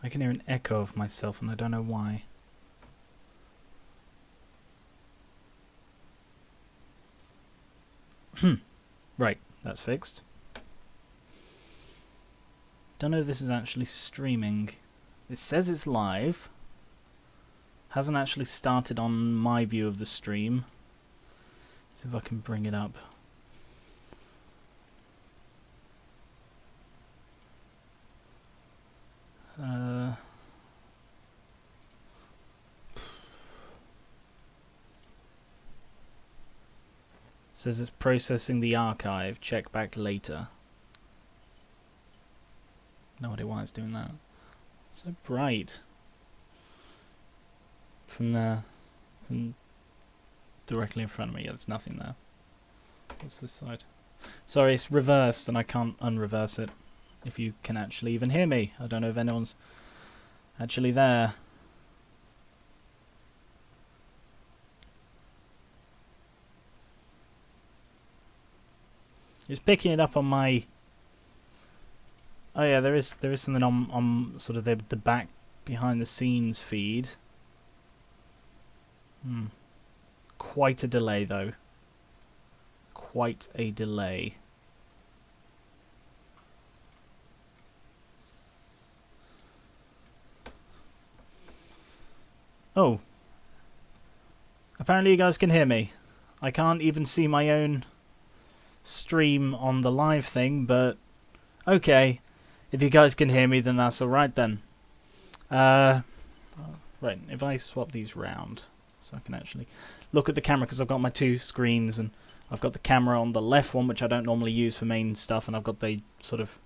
I can hear an echo of myself and I don't know why. Right, that's fixed. Don't know if this is actually streaming. It says it's live. Hasn't actually started on my view of the stream. See if I can bring it up. Says it's processing the archive. Check back later. No idea why it's doing that. So bright. From directly in front of me. Yeah, there's nothing there. What's this side? Sorry, it's reversed and I can't unreverse it. If you can actually even hear me. I don't know if anyone's actually there. It's picking it up on my... Oh yeah, there is something on sort of the back behind the scenes feed. Quite a delay though. Quite a delay. Oh. Apparently you guys can hear me. I can't even see my own stream on the live thing, but okay. If you guys can hear me, then that's alright then. Right, if I swap these round so I can actually look at the camera, because I've got my two screens and I've got the camera on the left one, which I don't normally use for main stuff, and I've got the sort of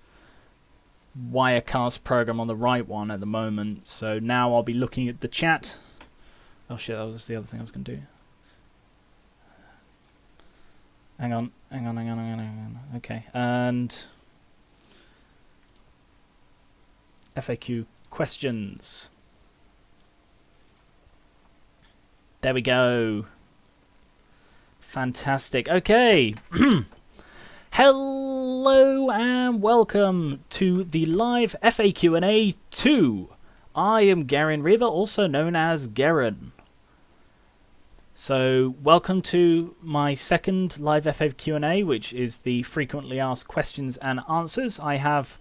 Wirecast program on the right one at the moment. So now I'll be looking at the chat. Oh shit, that was the other thing I was going to do. Hang on. Okay, and FAQ questions. There we go. Fantastic. Okay. Hello and welcome to the live FAQ&A2. I am Garen Reaver, also known as Garen. So, welcome to my second live FAQ&A, which is the frequently asked questions and answers. I have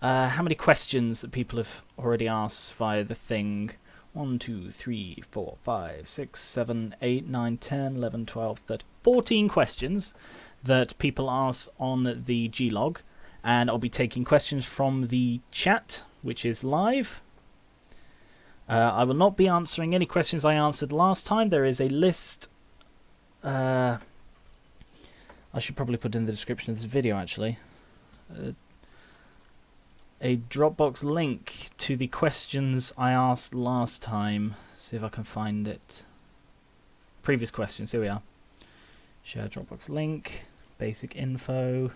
how many questions that people have already asked via the thing? 1, 2, 3, 4, 5, 6, 7, 8, 9, 10, 11, 12, 13, 14 questions that people ask on the G-Log. And I'll be taking questions from the chat, which is live. I will not be answering any questions I answered last time. There is a list. I should probably put in the description of this video, actually. A Dropbox link to the questions I asked last time. See if I can find it. Previous questions. Here we are. Share Dropbox link. Basic info.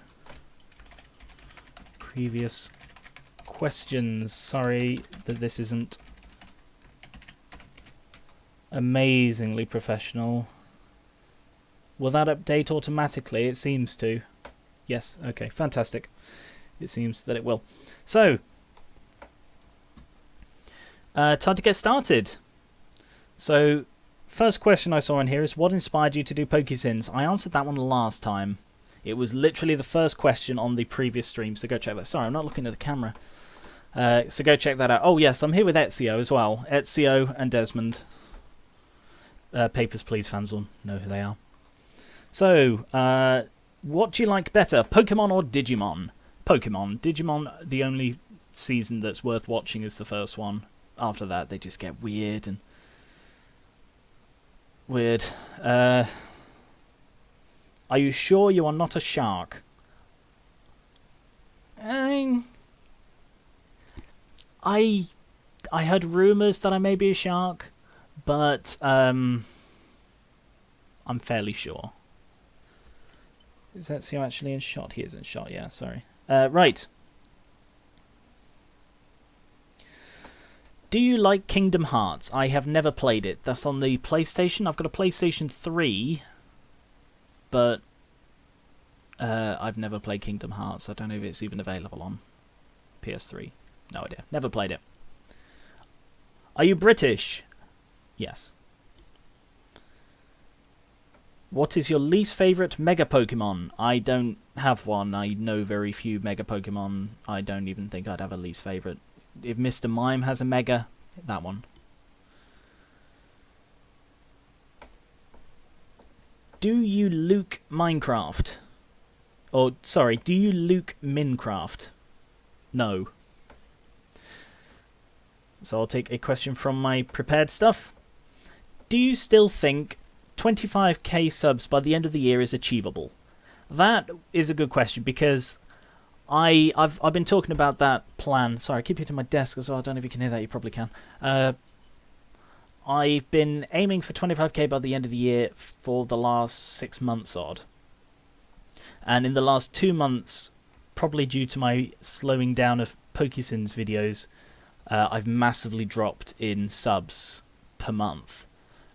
Previous questions. Sorry that this isn't amazingly professional. Will that update automatically? It seems to. Yes, okay, fantastic. It seems that it will. So, time to get started. So, first question I saw in here is, what inspired you to do PokeSins? I answered that one last time. It was literally the first question on the previous stream, so go check that. Sorry, I'm not looking at the camera. So go check that out. Oh yes, I'm here with Ezio as well. Ezio and Desmond. Papers, Please fans will know who they are. So, what do you like better, Pokemon or Digimon? Pokemon. Digimon, the only season that's worth watching is the first one. After that, they just get weird and... weird. Are you sure you are not a shark? I heard rumours that I may be a shark, but I'm fairly sure. Is Ezio actually in shot? He is in shot, yeah, sorry. Right. Do you like Kingdom Hearts? I have never played it. That's on the PlayStation. I've got a PlayStation 3, but I've never played Kingdom Hearts. I don't know if it's even available on PS3. No idea. Never played it. Are you British? Yes. What is your least favourite Mega Pokemon? I don't have one. I know very few Mega Pokemon. I don't even think I'd have a least favourite. If Mr. Mime has a Mega, that one. Do you Luke Minecraft? Or, sorry, do you Luke Minecraft? No. So I'll take a question from my prepared stuff. Do you still think 25k subs by the end of the year is achievable? That is a good question, because I've been talking about that plan. Sorry, I keep hitting my desk as well. I don't know if you can hear that. You probably can. I've been aiming for 25k by the end of the year for the last 6 months odd. And in the last 2 months, probably due to my slowing down of PokeSins videos, I've massively dropped in subs per month.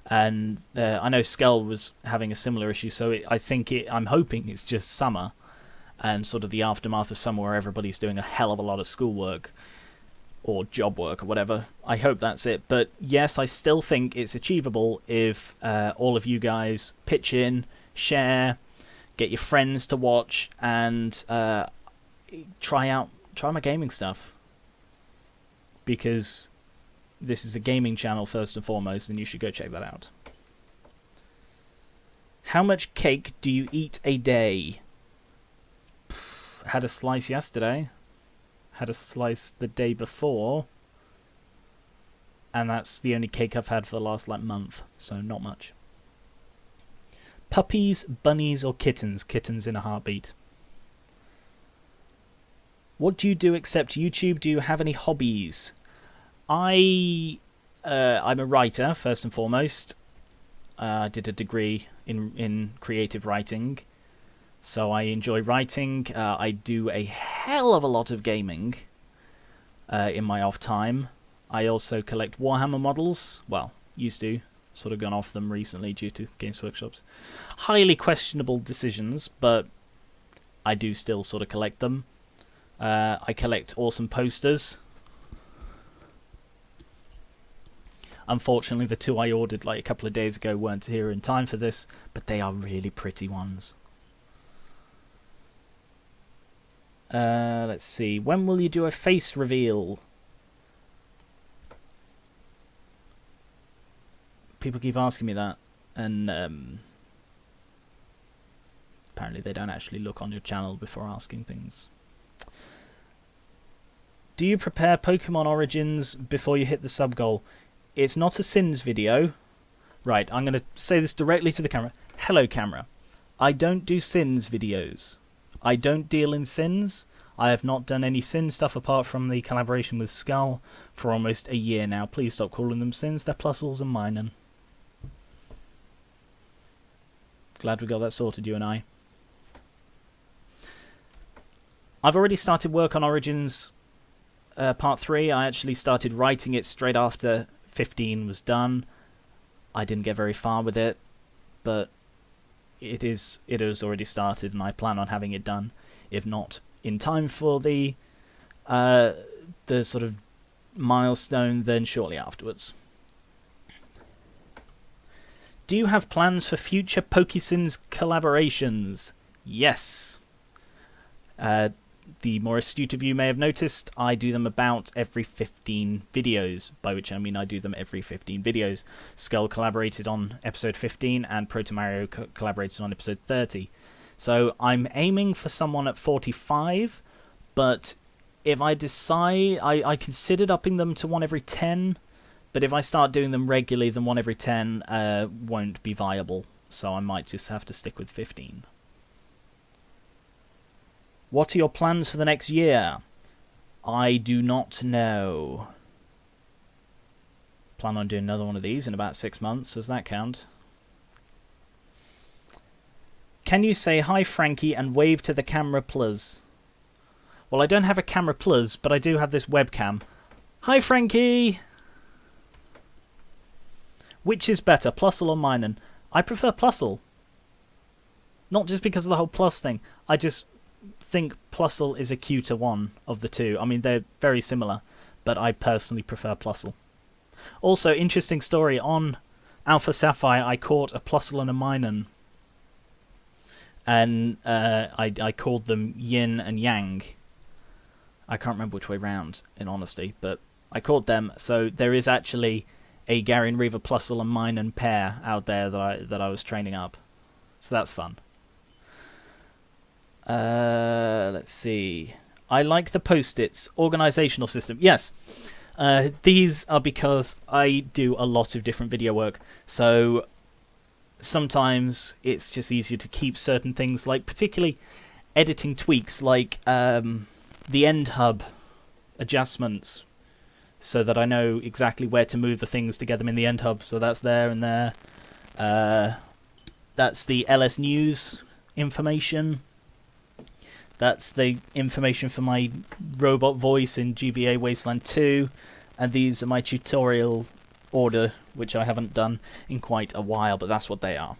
And I know Skell was having a similar issue, so I'm hoping it's just summer and sort of the aftermath of summer where everybody's doing a hell of a lot of schoolwork or job work or whatever. I hope that's it. But yes, I still think it's achievable if all of you guys pitch in, share, get your friends to watch, and try my gaming stuff. Because this is a gaming channel first and foremost, and you should go check that out. How much cake do you eat a day? Had a slice yesterday. Had a slice the day before. And that's the only cake I've had for the last month, so not much. Puppies, bunnies, or kittens? Kittens in a heartbeat. What do you do except YouTube? Do you have any hobbies? I'm a writer, first and foremost. I did a degree in creative writing, so I enjoy writing. I do a hell of a lot of gaming in my off time. I also collect Warhammer models. Well, used to. Sort of gone off them recently due to Games Workshop's highly questionable decisions, but I do still sort of collect them. I collect awesome posters. Unfortunately, the 2 I ordered a couple of days ago weren't here in time for this, but they are really pretty ones. Let's see. When will you do a face reveal? People keep asking me that, and apparently they don't actually look on your channel before asking things. Do you prepare Pokemon Origins before you hit the sub goal? It's not a Sins video. Right, I'm going to say this directly to the camera. Hello, camera. I don't do Sins videos. I don't deal in Sins. I have not done any Sin stuff apart from the collaboration with Skull for almost a year now. Please stop calling them Sins. They're Plusles and Minun. Glad we got that sorted, you and I. I've already started work on Origins Part 3. I actually started writing it straight after 15 was done. I didn't get very far with it, but it has already started, and I plan on having it done, if not in time for the sort of milestone, then shortly afterwards. Do you have plans for future PokeSins collaborations? Yes. The more astute of you may have noticed, I do them about every 15 videos, by which I mean I do them every 15 videos. Skull collaborated on episode 15, and Proto Mario collaborated on episode 30. So I'm aiming for someone at 45, but if I decide, I considered upping them to one every 10, but if I start doing them regularly, then one every 10 won't be viable, so I might just have to stick with 15. What are your plans for the next year? I do not know. Plan on doing another one of these in about 6 months. Does that count? Can you say hi, Frankie, and wave to the camera, plus? Well, I don't have a camera plus, but I do have this webcam. Hi, Frankie! Which is better, Plusle or Minun? I prefer Plusle. Not just because of the whole plus thing. I just think Plusle is a cuter one of the two. I mean, they're very similar, but I personally prefer Plusle. Also, interesting story, on Alpha Sapphire I caught a plusle and a minun, and I called them yin and yang. I can't remember which way round, in honesty, but I caught them. So there is actually a Gary and Reaver plusle and minun pair out there that I was training up. So that's fun. Let's see. I like the post-its organizational system. Yes, these are because I do a lot of different video work. So sometimes it's just easier to keep certain things, like particularly editing tweaks, like the end hub adjustments, so that I know exactly where to move the things to get them in the end hub. So that's there and there. That's the LS News information. That's the information for my robot voice in GVA Wasteland 2. And these are my tutorial order, which I haven't done in quite a while, but that's what they are.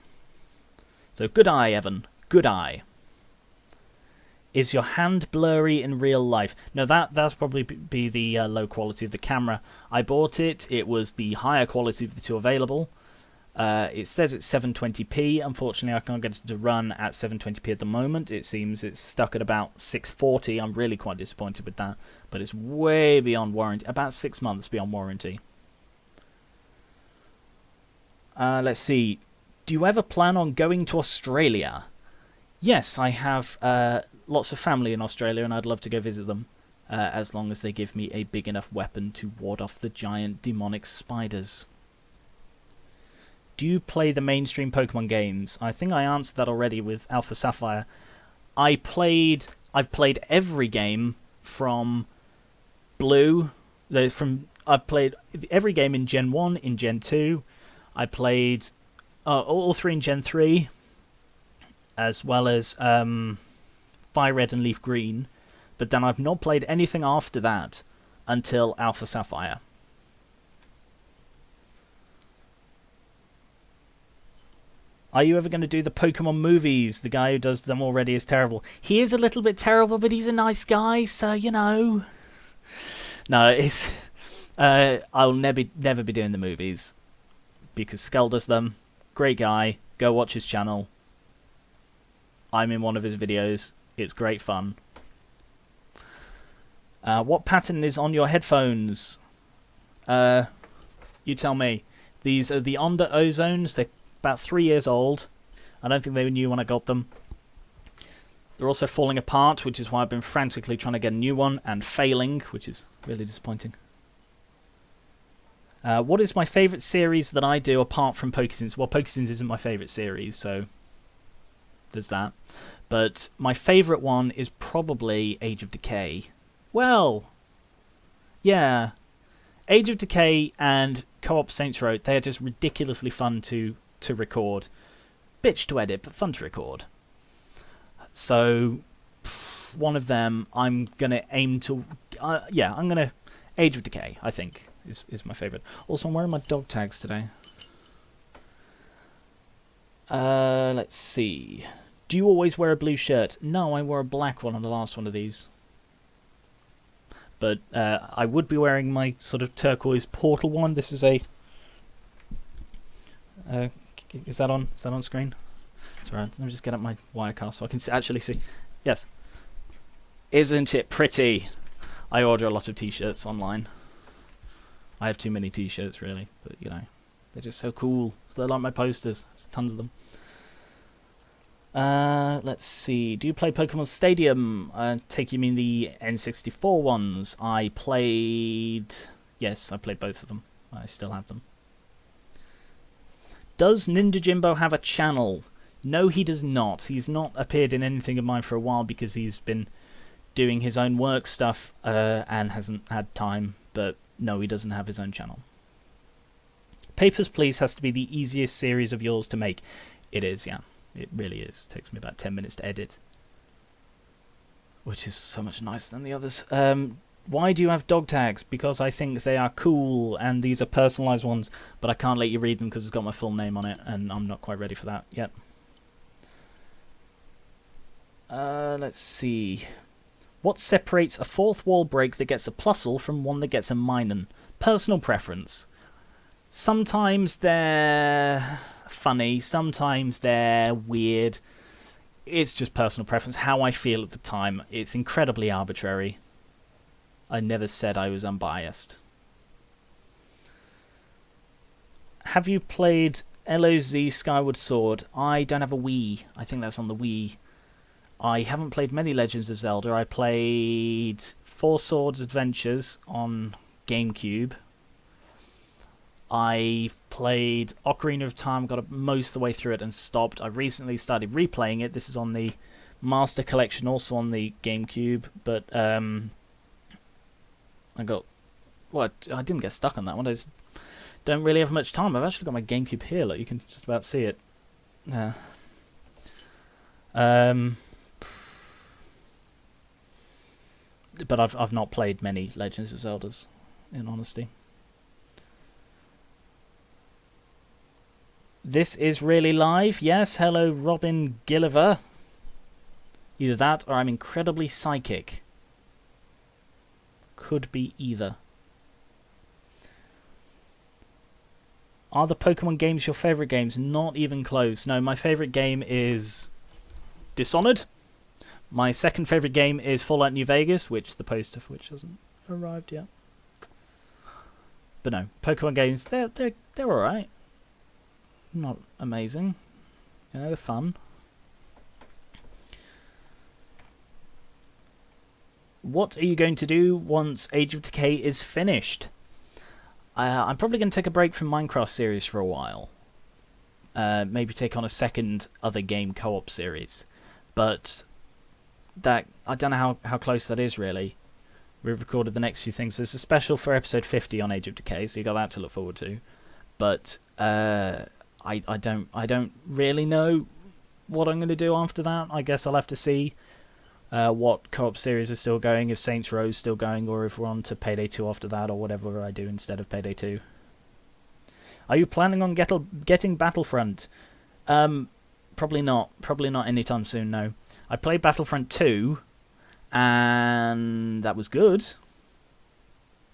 So good eye, Evan. Good eye. Is your hand blurry in real life? No, that's probably be the low quality of the camera. I bought it. It was the higher quality of the two available. It says it's 720p. Unfortunately, I can't get it to run at 720p at the moment. It seems it's stuck at about 640. I'm really quite disappointed with that. But it's way beyond warranty. About 6 months beyond warranty. Let's see. Do you ever plan on going to Australia? Yes, I have lots of family in Australia, and I'd love to go visit them. As long as they give me a big enough weapon to ward off the giant demonic spiders. Do you play the mainstream Pokemon games? I think I answered that already with Alpha Sapphire. I've played every game from Blue. I've played every game in Gen 1, in Gen 2. I played all three in Gen 3, as well as Fire Red and Leaf Green. But then I've not played anything after that until Alpha Sapphire. Are you ever going to do the Pokemon movies? The guy who does them already is terrible. He is a little bit terrible, but he's a nice guy, so, you know. No, it's I'll never be doing the movies, because Skull does them. Great guy. Go watch his channel. I'm in one of his videos. It's great fun. What pattern is on your headphones? You tell me. These are the Onda Ozones. They're about 3 years old. I don't think they were new when I got them. They're also falling apart, which is why I've been frantically trying to get a new one, and failing, which is really disappointing. What is my favourite series that I do apart from Pokesins? Well, Pokesins isn't my favourite series, so there's that. But my favourite one is probably Age of Decay. Well, yeah. Age of Decay and Co-op Saints Row, they are just ridiculously fun to record. Bitch to edit, but fun to record. So, one of them I'm going to aim to... yeah, I'm going to... Age of Decay, I think, is my favourite. Also, I'm wearing my dog tags today. Let's see. Do you always wear a blue shirt? No, I wore a black one on the last one of these. But I would be wearing my sort of turquoise portal one. This is a... is that on? Is that on screen? It's alright. Let me just get up my Wirecast so I can actually see. Yes. Isn't it pretty? I order a lot of t-shirts online. I have too many t-shirts, really. But, you know, they're just so cool. So they're like my posters. There's tons of them. Let's see. Do you play Pokemon Stadium? I take you mean the N64 ones. I played... Yes, I played both of them. I still have them. Does Ninja Jimbo have a channel? No, he does not. He's not appeared in anything of mine for a while because he's been doing his own work stuff and hasn't had time. But no, he doesn't have his own channel. Papers, Please has to be the easiest series of yours to make. It is, yeah. It really is. It takes me about 10 minutes to edit. Which is so much nicer than the others. Why do you have dog tags? Because I think they are cool, and these are personalised ones, but I can't let you read them because it's got my full name on it, and I'm not quite ready for that yet. Let's see. What separates a fourth wall break that gets a plusle from one that gets a minun? Personal preference. Sometimes they're funny, sometimes they're weird. It's just personal preference, how I feel at the time. It's incredibly arbitrary. I never said I was unbiased. Have you played LOZ Skyward Sword? I don't have a Wii. I think that's on the Wii. I haven't played many Legends of Zelda. I played Four Swords Adventures on GameCube. I played Ocarina of Time, got most of the way through it and stopped. I recently started replaying it. This is on the Master Collection, also on the GameCube, but I didn't get stuck on that one. I just don't really have much time. I've actually got my GameCube here. Look, you can just about see it. Yeah. But I've not played many Legends of Zeldas, in honesty. This is really live. Yes, hello Robin Gilliver. Either that or I'm incredibly psychic. Could be either. Are the Pokemon games your favourite games? Not even close. No, my favourite game is Dishonored. My second favourite game is Fallout New Vegas, which the poster for which hasn't arrived yet. But no, Pokemon games, they're alright. Not amazing. You know, they're fun. What are you going to do once Age of Decay is finished? I'm probably going to take a break from Minecraft series for a while. Maybe take on a second other game co-op series. But that I don't know how close that is, really. We've recorded the next few things. There's a special for episode 50 on Age of Decay, so you got that to look forward to. But I don't really know what I'm going to do after that. I guess I'll have to see what co-op series is still going, if Saints Row is still going, or if we're on to Payday 2 after that, or whatever I do instead of Payday 2. Are you planning on getting Battlefront? Probably not. Probably not anytime soon, no. I played Battlefront 2, and that was good.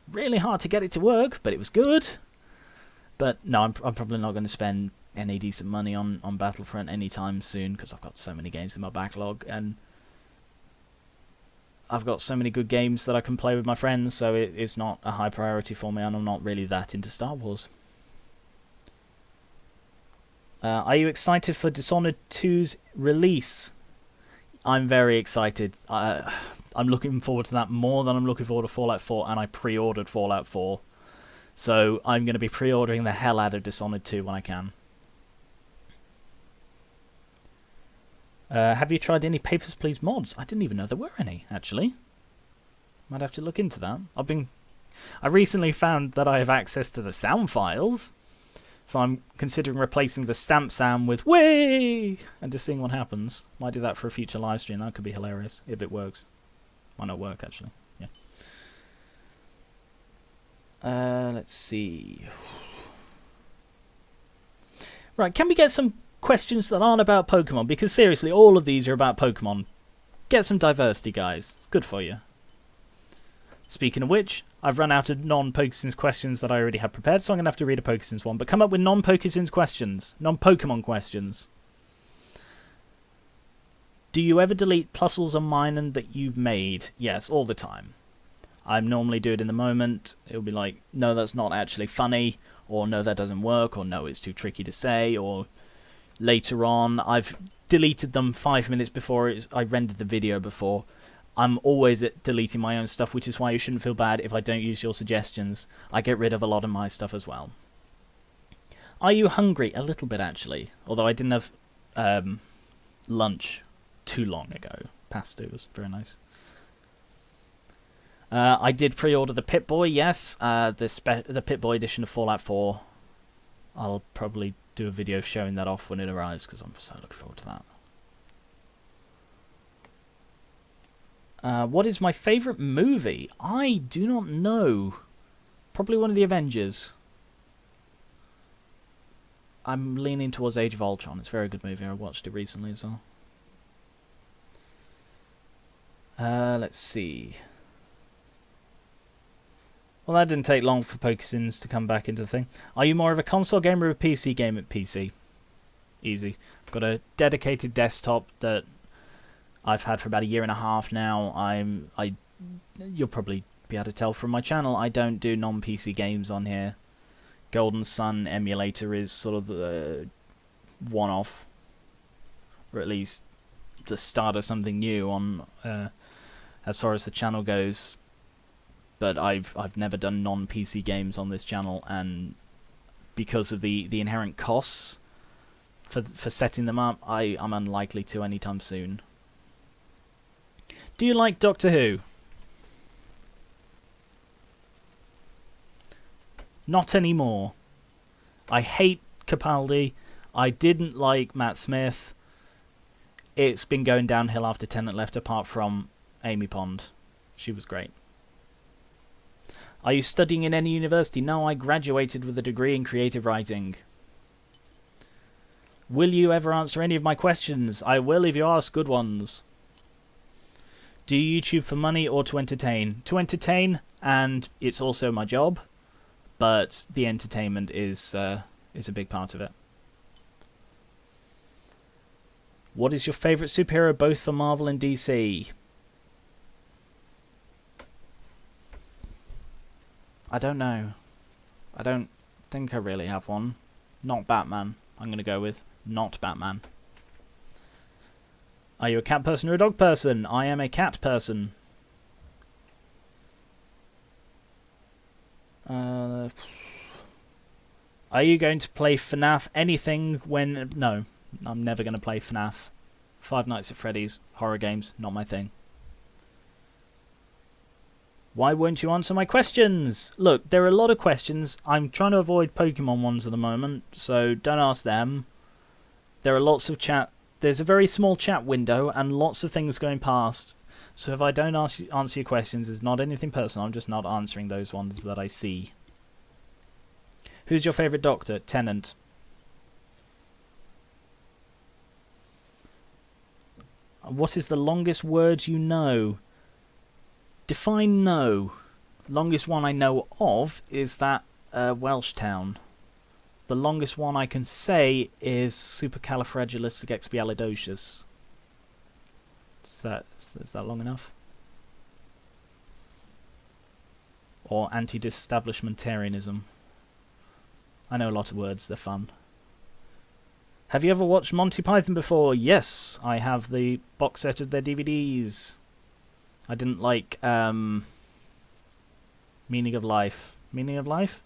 Really hard to get it to work, but it was good. But no, I'm probably not going to spend any decent money on Battlefront anytime soon, because I've got so many games in my backlog, and I've got so many good games that I can play with my friends, so it's not a high priority for me, and I'm not really that into Star Wars. Are you excited for Dishonored 2's release? I'm very excited. I'm looking forward to that more than I'm looking forward to Fallout 4, and I pre-ordered Fallout 4. So I'm going to be pre-ordering the hell out of Dishonored 2 when I can. Have you tried any Papers, Please mods? I didn't even know there were any, actually. Might have to look into that. I recently found that I have access to the sound files, so I'm considering replacing the stamp sound with "Way" and just seeing what happens. Might do that for a future live stream. That could be hilarious if it works. Might not work, actually. Yeah. Let's see. Right, can we get some questions that aren't about Pokemon? Because seriously, all of these are about Pokemon. Get some diversity, guys. It's good for you. Speaking of which, I've run out of non-Pokesims questions that I already had prepared, so I'm going to have to read a Pokesims one. But come up with non-Pokesims questions. Non-Pokemon questions. Do you ever delete pluses on mine that you've made? Yes, all the time. I normally do it in the moment. It'll be like, no, that's not actually funny, or no, that doesn't work, or no, it's too tricky to say, or later on, I've deleted them 5 minutes before I rendered the video before. I'm always deleting my own stuff, which is why you shouldn't feel bad if I don't use your suggestions. I get rid of a lot of my stuff as well. Are you hungry? A little bit, actually. Although I didn't have lunch too long ago. Pasta was very nice. I did pre-order the Pip-Boy, yes. The Pip-Boy edition of Fallout 4. I'll probably do a video showing that off when it arrives, because I'm so looking forward to that. What is my favourite movie? I do not know. Probably one of the Avengers. I'm leaning towards Age of Ultron. It's a very good movie. I watched it recently as well. Let's see. Well, that didn't take long for Pokesins to come back into the thing. Are you more of a console gamer or a PC gamer? PC. Easy. I've got a dedicated desktop that I've had for about 1.5 years now. You'll probably be able to tell from my channel, I don't do non-PC games on here. Golden Sun emulator is sort of the one-off, or at least the start of something new on as far as the channel goes. But I've never done non-PC games on this channel, and because of the inherent costs for setting them up, I'm unlikely to anytime soon. Do you like Doctor Who? Not anymore. I hate Capaldi. I didn't like Matt Smith. It's been going downhill after Tennant left, apart from Amy Pond. She was great. Are you studying in any university? No, I graduated with a degree in creative writing. Will you ever answer any of my questions? I will if you ask good ones. Do you YouTube for money or to entertain? To entertain, and it's also my job, but the entertainment is a big part of it. What is your favourite superhero, both for Marvel and DC? I don't know. I don't think I really have one. Not Batman. I'm going to go with not Batman. Are you a cat person or a dog person? I am a cat person. Are you going to play FNAF anything when... No, I'm never going to play FNAF. Five Nights at Freddy's, horror games, not my thing. Why won't you answer my questions? Look, there are a lot of questions. I'm trying to avoid Pokemon ones at the moment, so don't ask them. There are lots of chat. There's a very small chat window and lots of things going past. So if I don't answer your questions, it's not anything personal. I'm just not answering those ones that I see. Who's your favourite Doctor? Tennant. What is the longest word you know? Define know. Longest one I know of is that Welsh town. The longest one I can say is supercalifragilisticexpialidocious. Is that long enough? Or anti-disestablishmentarianism. I know a lot of words, they're fun. Have you ever watched Monty Python before? Yes, I have the box set of their DVDs. I didn't like Meaning of Life. Meaning of Life?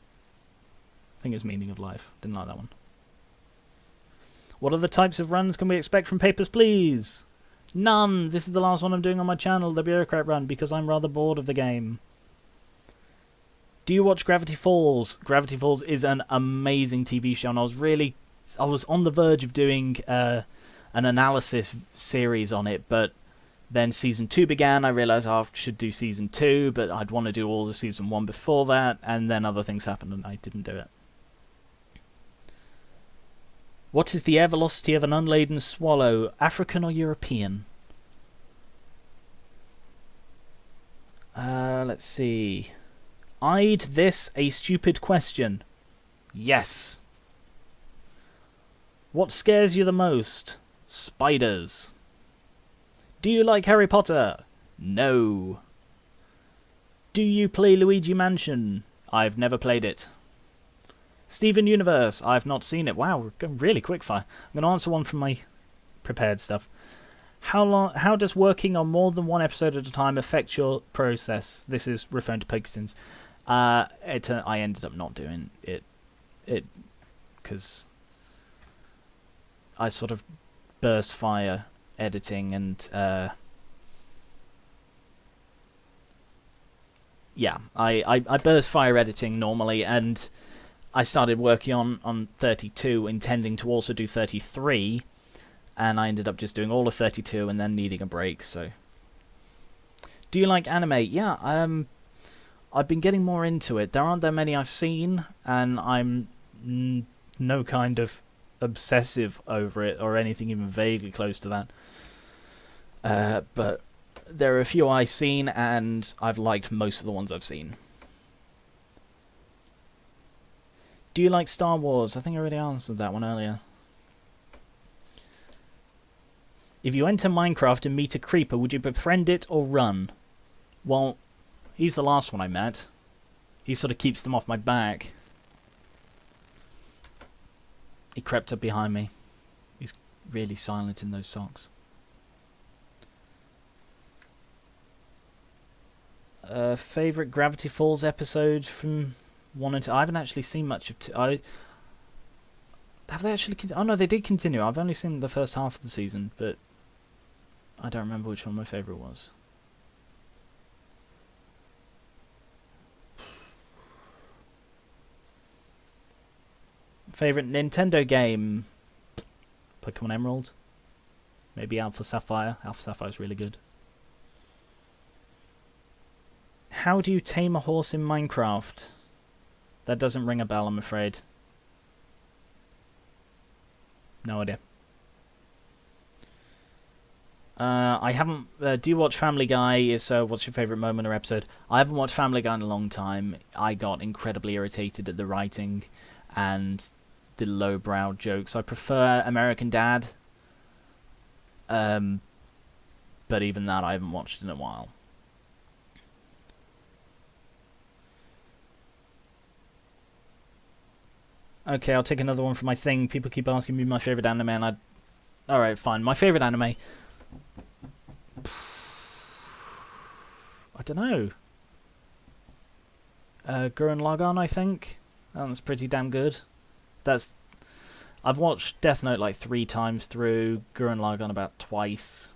I think it's Meaning of Life. Didn't like that one. What other types of runs can we expect from Papers, Please? None! This is the last one I'm doing on my channel, the Bureaucrat run, because I'm rather bored of the game. Do you watch Gravity Falls? Gravity Falls is an amazing TV show, and I was on the verge of doing an analysis series on it, but then Season 2 began. I realised I should do Season 2, but I'd want to do all of Season 1 before that, and then other things happened and I didn't do it. What is the air velocity of an unladen swallow? African or European? Let's see. I'd this a stupid question? Yes. What scares you the most? Spiders. Do you like Harry Potter? No. Do you play Luigi Mansion? I've never played it. Steven Universe. I've not seen it. Wow, we're going really quick fire. I'm going to answer one from my prepared stuff. How does working on more than one episode at a time affect your process? This is referring to Pokestins. I ended up not doing it because I sort of burst fire editing and yeah, I burst fire editing normally, and I started working on 32 intending to also do 33, and I ended up just doing all of 32 and then needing a break. So do you like anime? Yeah, I've been getting more into it. There aren't that many I've seen, and I'm no kind of obsessive over it or anything even vaguely close to that. But there are a few I've seen, and I've liked most of the ones I've seen. Do you like Star Wars? I think I already answered that one earlier. If you enter Minecraft and meet a creeper, would you befriend it or run? Well, he's the last one I met. He sort of keeps them off my back. He crept up behind me. He's really silent in those socks. Favourite Gravity Falls episode from 1 and 2? I haven't actually seen much of 2. Have they actually... Oh no, they did continue. I've only seen the first half of the season, but I don't remember which one my favourite was. Favourite Nintendo game? Pokemon Emerald. Maybe Alpha Sapphire. Alpha Sapphire is really good. How do you tame a horse in Minecraft? That doesn't ring a bell, I'm afraid. No idea. I haven't... do you watch Family Guy? So what's your favourite moment or episode? I haven't watched Family Guy in a long time. I got incredibly irritated at the writing and the lowbrow jokes. I prefer American Dad. But even that I haven't watched in a while. Okay, I'll take another one from my thing. People keep asking me my favourite anime, and alright, fine. My favourite anime... I don't know. Gurren Lagann, I think. That's pretty damn good. I've watched Death Note like 3 times through. Gurren Lagann about twice.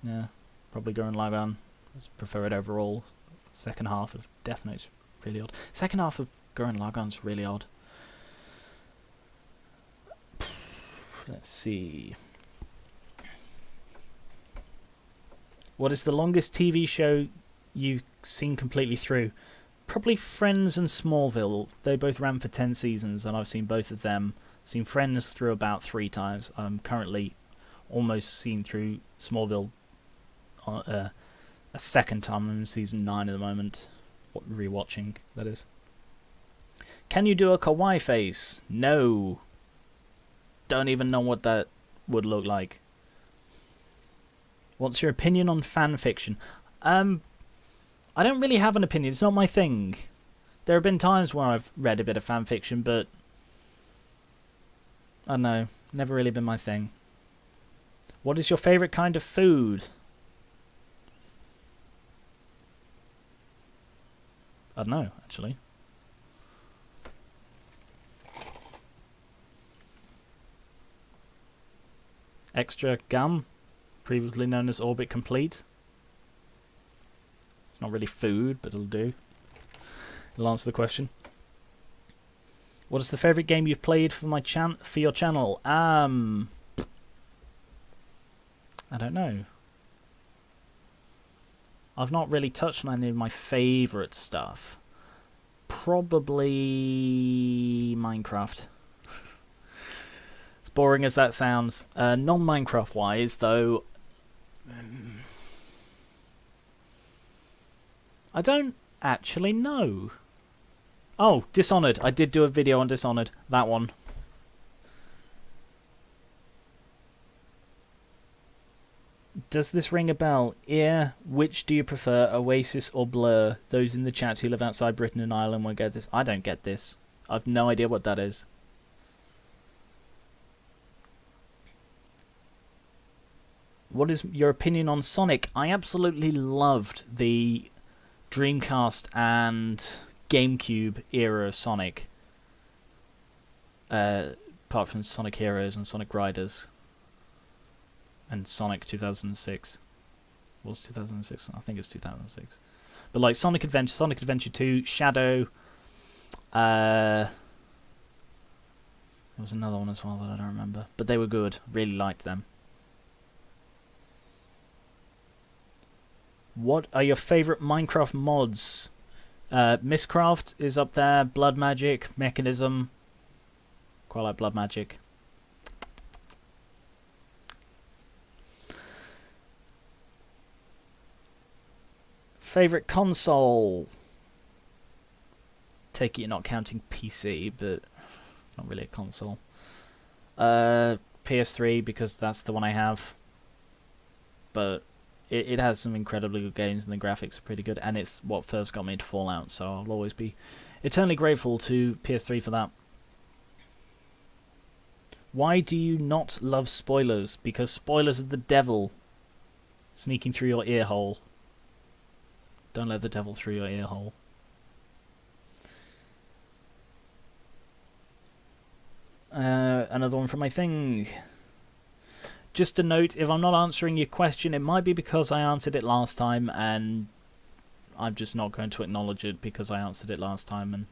Yeah, probably Gurren Lagann. I just prefer it overall. Second half of Death Note's really odd. Second half of Gurren Lagann's really odd. Let's see. What is the longest TV show you've seen completely through? Probably Friends and Smallville. They both ran for 10 seasons, and I've seen both of them. Seen Friends through about 3 times. I'm currently almost seen through Smallville a second time. I'm in season 9 at the moment. Rewatching, that is. Can you do a kawaii face? No. Don't even know what that would look like. What's your opinion on fan fiction? I don't really have an opinion. It's not my thing. There have been times where I've read a bit of fan fiction, but I don't know. Never really been my thing. What is your favourite kind of food? I don't know, actually. Extra gum, previously known as Orbit Complete. It's not really food, but it'll do. It'll answer the question. What is the favourite game you've played for your channel? I don't know. I've not really touched on any of my favourite stuff. Probably Minecraft. As boring as that sounds. Non-Minecraft wise, though, I don't actually know. Oh, Dishonored. I did do a video on Dishonored. That one. Does this ring a bell? Yeah. Which do you prefer, Oasis or Blur? Those in the chat who live outside Britain and Ireland won't get this. I don't get this. I've no idea what that is. What is your opinion on Sonic? I absolutely loved the Dreamcast and GameCube era of Sonic. Apart from Sonic Heroes and Sonic Riders. And Sonic 2006. Was 2006? I think it's 2006. But like Sonic Adventure 2, Shadow. There was another one as well that I don't remember. But they were good. Really liked them. What are your favourite Minecraft mods? Mistcraft is up there. Blood Magic, Mechanism. Quite like Blood Magic. Favourite console? take it you're not counting PC, but it's not really a console. PS3, because that's the one I have. But it has some incredibly good games, and the graphics are pretty good, and it's what first got me into Fallout, so I'll always be eternally grateful to PS3 for that. Why do you not love spoilers? Because spoilers are the devil sneaking through your ear hole. Don't let the devil through your ear hole. Another one from my thing. Just a note, if I'm not answering your question, it might be because I answered it last time, and I'm just not going to acknowledge it because I answered it last time. And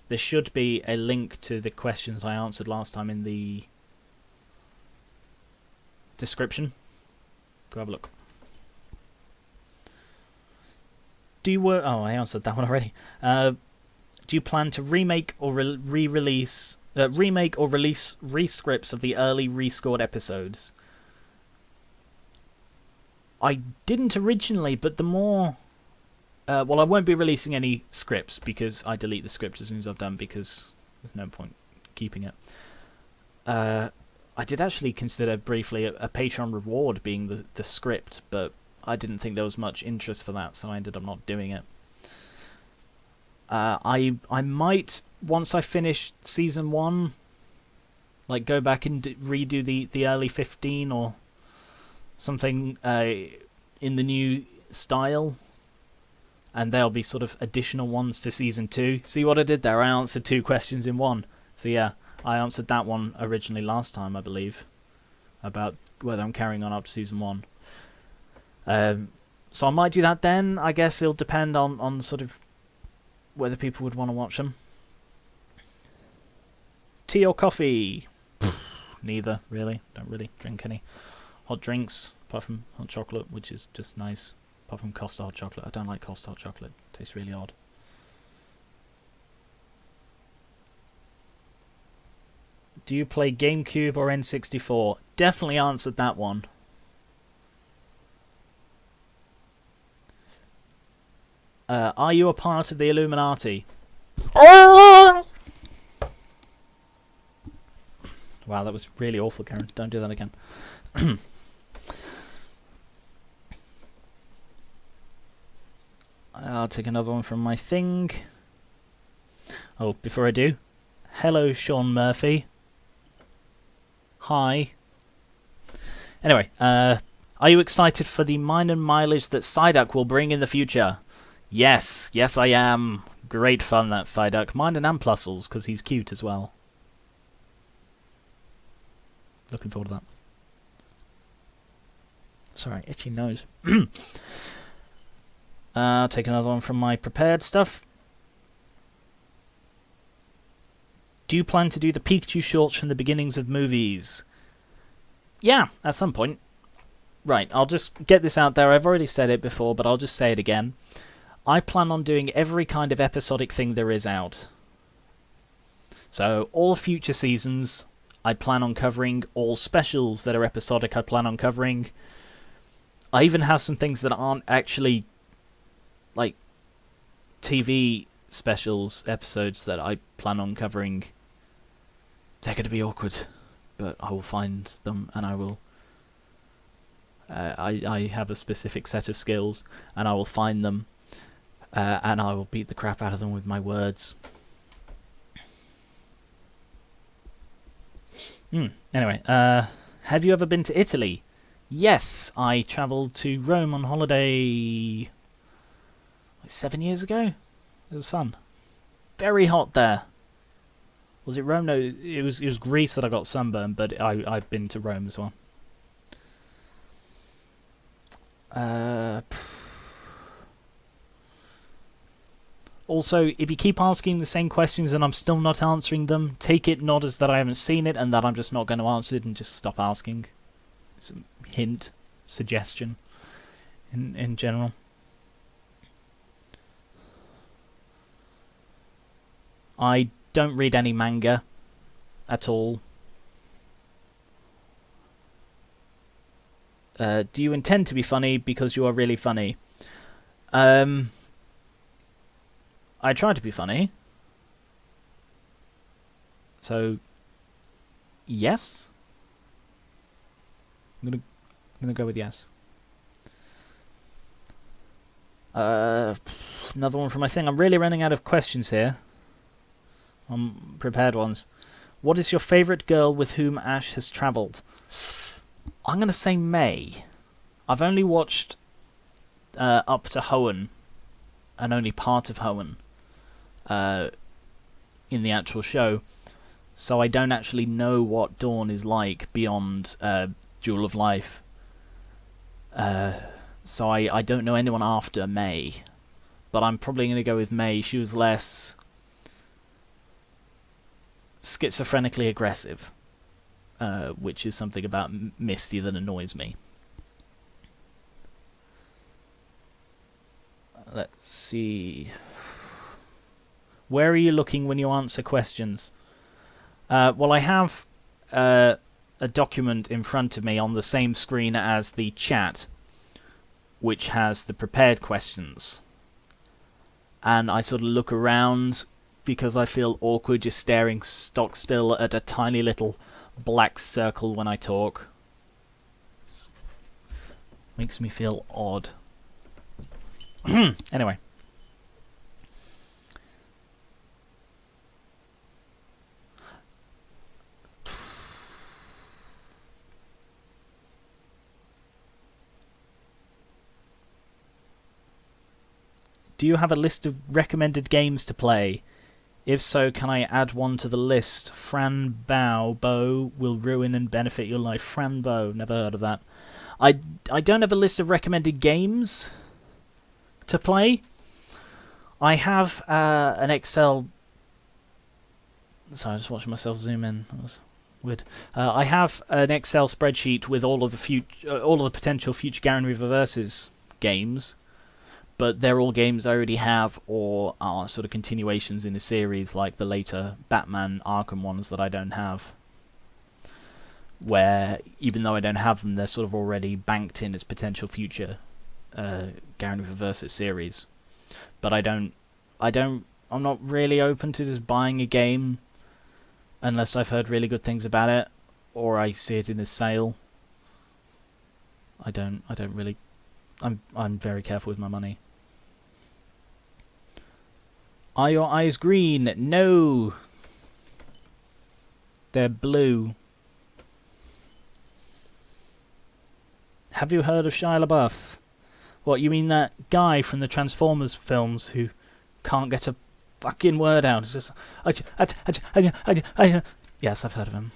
there should be a link to the questions I answered last time in the description. Go have a look. I answered that one already. Do you plan to remake or release rescripts of the early rescored episodes? I didn't originally, but the more... I won't be releasing any scripts because I delete the script as soon as I've done, because there's no point keeping it. I did actually consider briefly a Patreon reward being the script, but I didn't think there was much interest for that, so I ended up not doing it. I might, once I finish season 1, like go back and redo the early 15 or something in the new style, and there'll be sort of additional ones to season 2. See what I did there? I answered 2 questions in one. So yeah, I answered that one originally last time, I believe, about whether I'm carrying on after season 1. So I might do that then. I guess it'll depend on sort of whether people would want to watch them. Tea or coffee? Neither, really. Don't really drink any hot drinks, apart from hot chocolate, which is just nice. Apart from Costa hot chocolate. I don't like Costa hot chocolate. It tastes really odd. Do you play GameCube or N64? Definitely answered that one. Are you a part of the Illuminati? Wow, that was really awful, Karen. Don't do that again. I'll take another one from my thing. Oh, before I do, hello, Sean Murphy. Hi. Anyway, are you excited for the mine and mileage that Psyduck will bring in the future? Yes, I am. Great fun, that Psyduck. Mine and Amplussels, because he's cute as well. Looking forward to that. Sorry, itchy nose. I'll take another one from my prepared stuff. Do you plan to do the Pikachu shorts from the beginnings of movies? Yeah, at some point. Right, I'll just get this out there. I've already said it before, but I'll just say it again. I plan on doing every kind of episodic thing there is out. So, all future seasons, I plan on covering. All specials that are episodic, I plan on covering. I even have some things that aren't actually, like, TV specials episodes that I plan on covering. They're going to be awkward, but I will find them, and I will... I have a specific set of skills, and I will find them. And I will beat the crap out of them with my words. Anyway, have you ever been to Italy? Yes, I travelled to Rome on holiday like 7 years ago. It was fun. Very hot there. Was it Rome? No, it was Greece that I got sunburned, but I've been to Rome as well. Also, if you keep asking the same questions and I'm still not answering them, take it not as that I haven't seen it and that I'm just not going to answer it, and just stop asking. It's a hint, suggestion, in general. I don't read any manga at all. Do you intend to be funny because you are really funny? I I try to be funny. So, yes. I'm gonna go with yes. Another one from my thing. I'm really running out of questions here. Prepared ones. What is your favourite girl with whom Ash has travelled? I'm going to say May. I've only watched up to Hoenn, and only part of Hoenn in the actual show. So I don't actually know what Dawn is like beyond Jewel of Life. So I don't know anyone after May. But I'm probably going to go with May. She was less schizophrenically aggressive, which is something about Misty that annoys me. Let's see. Where are you looking when you answer questions? Well, I have a document in front of me on the same screen as the chat, which has the prepared questions. And I sort of look around because I feel awkward just staring stock still at a tiny little black circle when I talk. Makes me feel odd. Anyway. Do you have a list of recommended games to play? If so, can I add one to the list? Fran Bow will ruin and benefit your life. Fran Bow, never heard of that. I don't have a list of recommended games to play. I have an Excel... Sorry, I just watched myself zoom in. That was weird. I have an Excel spreadsheet with all of the potential future Garen Reverses games. But they're all games I already have or are sort of continuations in the series, like the later Batman Arkham ones that I don't have. Where, even though I don't have them, they're sort of already banked in as potential future Garen Reverses series. But I'm not really open to just buying a game unless I've heard really good things about it, or I see it in a sale. I don't really... I'm very careful with my money. Are your eyes green? No. They're blue. Have you heard of Shia LaBeouf? What, you mean that guy from the Transformers films who can't get a fucking word out? It's just... Yes, I've heard of him.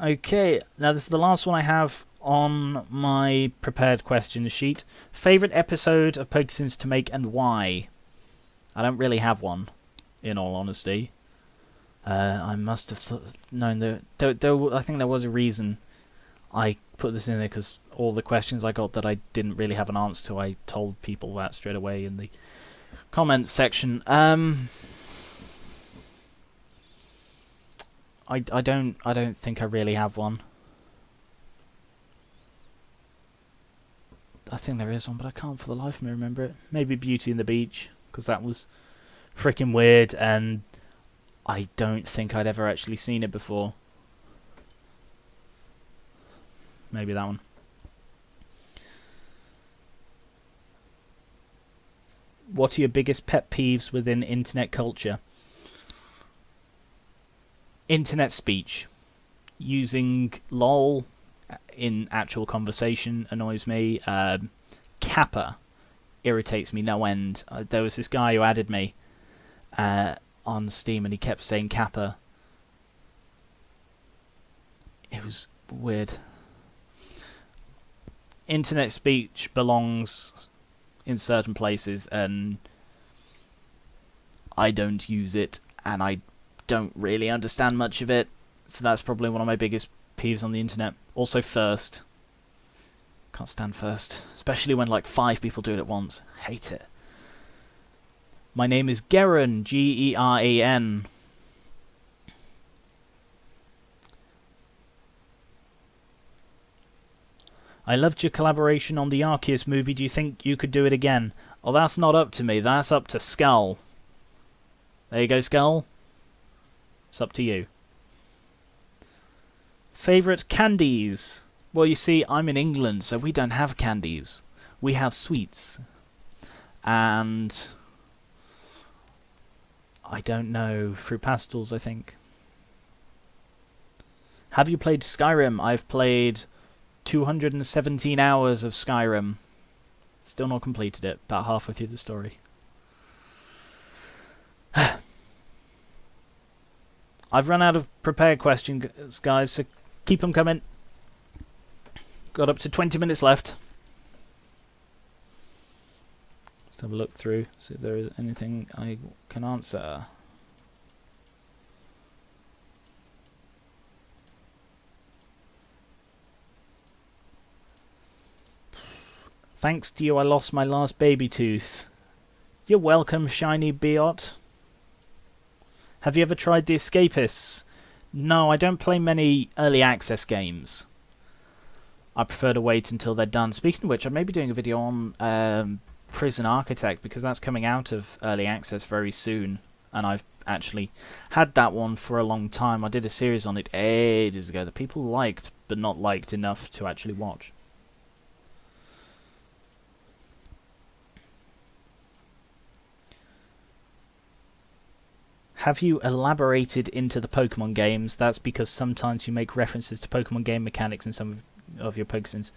Okay, now this is the last one I have on my prepared question sheet. Favourite episode of Pokesins to make and why? I don't really have one, in all honesty. I must have known that... I think there was a reason I put this in there, because all the questions I got that I didn't really have an answer to, I told people that straight away in the comments section. I don't think I really have one. I think there is one, but I can't for the life of me remember it. Maybe Beauty and the Beach, because that was freaking weird, and I don't think I'd ever actually seen it before. Maybe that one. What are your biggest pet peeves within internet culture? Internet speech. Using lol in actual conversation annoys me. Kappa irritates me no end. There was this guy who added me on Steam and he kept saying Kappa. It was weird. Internet speech belongs in certain places and I don't use it and I don't really understand much of it, so that's probably one of my biggest peeves on the internet. Also first. Can't stand first, especially when like 5 people do it at once. Hate it. My name is Geran, Geran. I loved your collaboration on the Arceus movie. Do you think you could do it again? Oh, that's not up to me. That's up to Skull. There you go, Skull. It's up to you. Favourite candies? Well, you see, I'm in England, so we don't have candies. We have sweets. And I don't know. Fruit pastels, I think. Have you played Skyrim? I've played 217 hours of Skyrim. Still not completed it. About halfway through the story. I've run out of prepared questions, guys, so keep them coming. Got up to 20 minutes left. Let's have a look through, see if there is anything I can answer. Thanks to you, I lost my last baby tooth. You're welcome, Shiny Biot. Have you ever tried The Escapists? No, I don't play many early access games. I prefer to wait until they're done. Speaking of which, I may be doing a video on Prison Architect, because that's coming out of early access very soon. And I've actually had that one for a long time. I did a series on it ages ago that people liked, but not liked enough to actually watch. Have you elaborated into the Pokemon games? That's because sometimes you make references to Pokemon game mechanics in some of your Pokesims.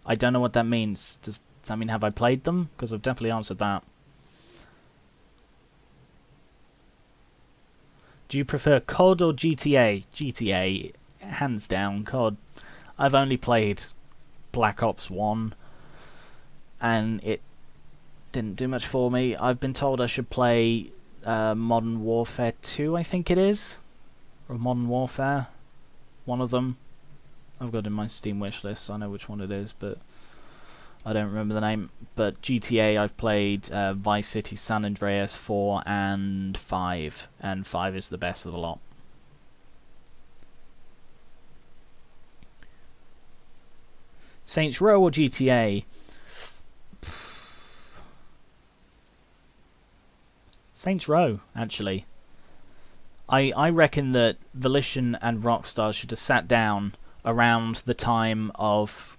I don't know what that means. Does that mean have I played them? Because I've definitely answered that. Do you prefer COD or GTA? GTA, hands down, COD. I've only played Black Ops 1, and it didn't do much for me. I've been told I should play Modern Warfare 2, I think it is, or Modern Warfare, one of them. I've got it in my Steam wishlist, so I know which one it is, but I don't remember the name. But GTA, I've played Vice City, San Andreas 4 and 5, and 5 is the best of the lot. Saints Row or GTA? Saints Row, actually. I reckon that Volition and Rockstar should have sat down around the time of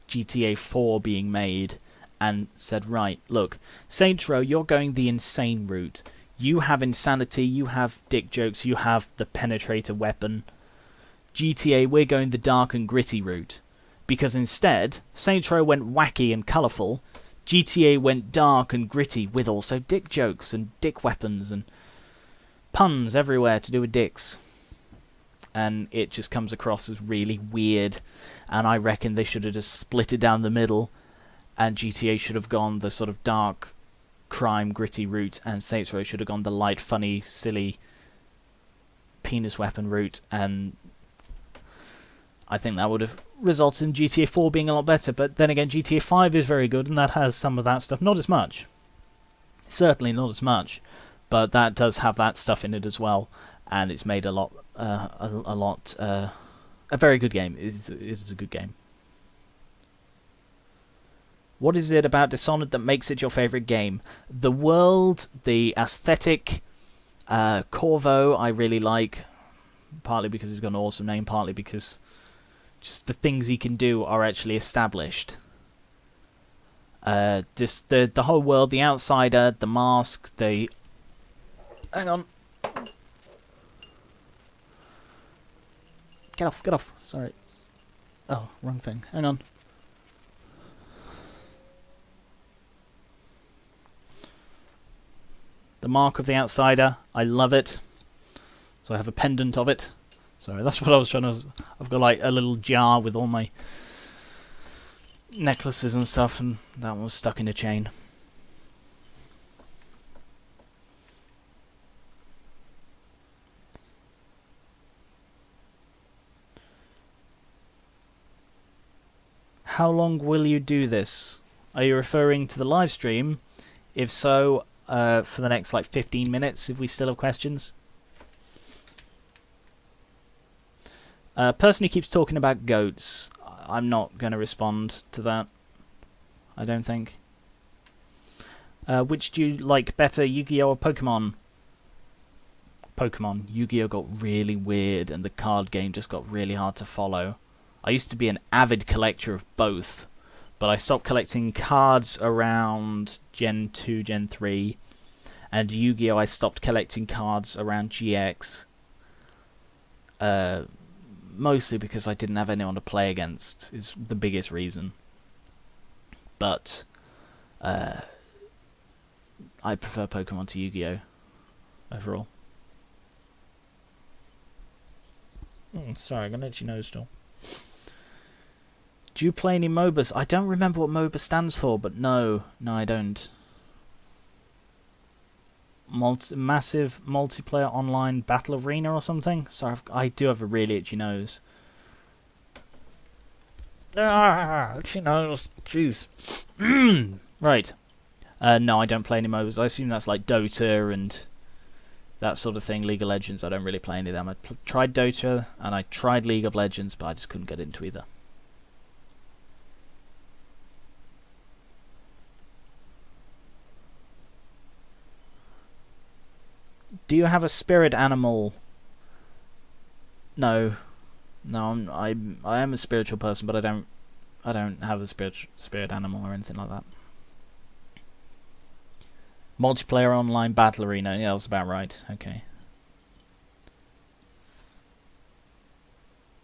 GTA 4 being made and said, right, look, Saints Row, you're going the insane route. You have insanity, you have dick jokes, you have the penetrator weapon. GTA, we're going the dark and gritty route. Because instead, Saints Row went wacky and colourful, GTA went dark and gritty with also dick jokes and dick weapons and puns everywhere to do with dicks. And it just comes across as really weird. And I reckon they should have just split it down the middle, and GTA should have gone the sort of dark, crime, gritty route, and Saints Row should have gone the light, funny, silly, penis weapon route. And I think that would have resulted in GTA 4 being a lot better. But then again, GTA 5 is very good, and that has some of that stuff. Not as much. Certainly not as much. But that does have that stuff in it as well. And it's made a very good game. It is a good game. What is it about Dishonored that makes it your favourite game? The world, the aesthetic, Corvo I really like. Partly because he's got an awesome name, partly because just the things he can do are actually established. Just the whole world, the outsider, the mask, the... Hang on. Get off. Sorry. Oh, wrong thing. Hang on. The mark of the outsider. I love it. So I have a pendant of it. Sorry, that's what I was trying to... I've got like a little jar with all my necklaces and stuff, and that one was stuck in a chain. How long will you do this? Are you referring to the live stream? If so, for the next like 15 minutes, if we still have questions. Person who keeps talking about goats. I'm not going to respond to that. I don't think. Which do you like better, Yu-Gi-Oh or Pokemon? Pokemon. Yu-Gi-Oh got really weird and the card game just got really hard to follow. I used to be an avid collector of both, but I stopped collecting cards around Gen 2, Gen 3, and Yu-Gi-Oh I stopped collecting cards around GX. Mostly because I didn't have anyone to play against is the biggest reason. But I prefer Pokemon to Yu-Gi-Oh overall. Sorry, I'm going to let you know still. Do you play any MOBAs? I don't remember what MOBA stands for, but no, I don't. Massive multiplayer online battle arena or something? Sorry, I do have a really itchy nose. Itchy nose. Jeez. Right. No, I don't play any MOBAs. I assume that's like Dota and that sort of thing. League of Legends, I don't really play any of them. I tried Dota and I tried League of Legends, but I just couldn't get into either. Do you have a spirit animal? No, I am a spiritual person, but I don't have a spirit animal or anything like that. Multiplayer online battle arena. Yeah, that's about right. Okay.